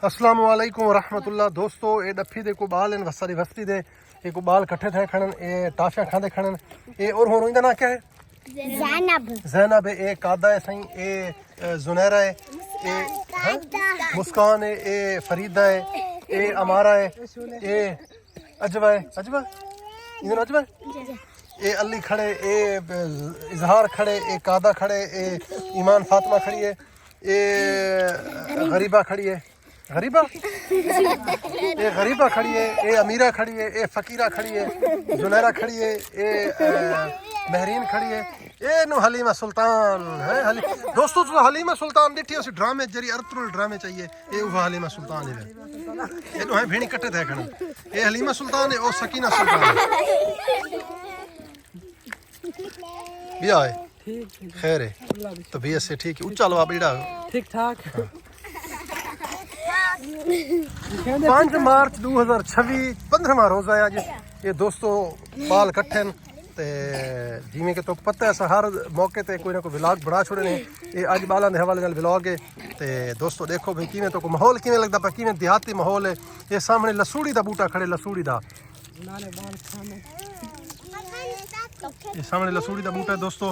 अस्सलामु अलैकुम रहमतुल्लाह। दोस्तों ये डफी दे को बाल इन वसारी वस्ती दे ये को बाल कट्ठे थे खणन ये टाफिया खांदे खणन ये और होनो इंदा ना क्या है ज़ैनब है ये कादा है सही ये जुनैरा है ये मुस्कान है ये फरीदा है ये अमारा है ये अजवा है अजवा इधर अजवा ये अली खड़े ये इजहार खड़े ये कादा खड़े ये ईमान फातिमा खड़ी है ये गरीबा खड़ी है गरीबा ये गरीबा खड़ी है ये अमीरा खड़ी है ये फकीरा खड़ी है जुनैरा खड़ी है ये महरीन खड़ी है ये नो हलीमा सुल्तान है दोस्तों तो हलीमा सुल्तान दिठी उस ड्रामे जरी अरतुल ड्रामे चाहिए ये वो हलीमा सुल्तान है ये नो है भेणी कट्टे थे खण ये हलीमा सुल्तान है और सकीना सुल्तान है बिया है खैर है तो भैया से ठीक है ऊंचा लवा बेड़ा ठीक ठाक 5 मार्च 2026 15वां रोज़ा है आज ये दोस्तों बाल कट्ठे ते जिमें कि तो पता है हर मौके ते कोई ना कोई व्लॉग बना छोड़े ने ये अज बालों के हवाले नाल व्लॉग है ते दोस्तों देखो भाई किवें तो को माहौल किवें लगदा पा किवें देहाती माहौल है ये सामने लसूड़ी दा बूटा खड़े लसूड़ी दा ये सामने लसूड़ी दा बूटा है दोस्तों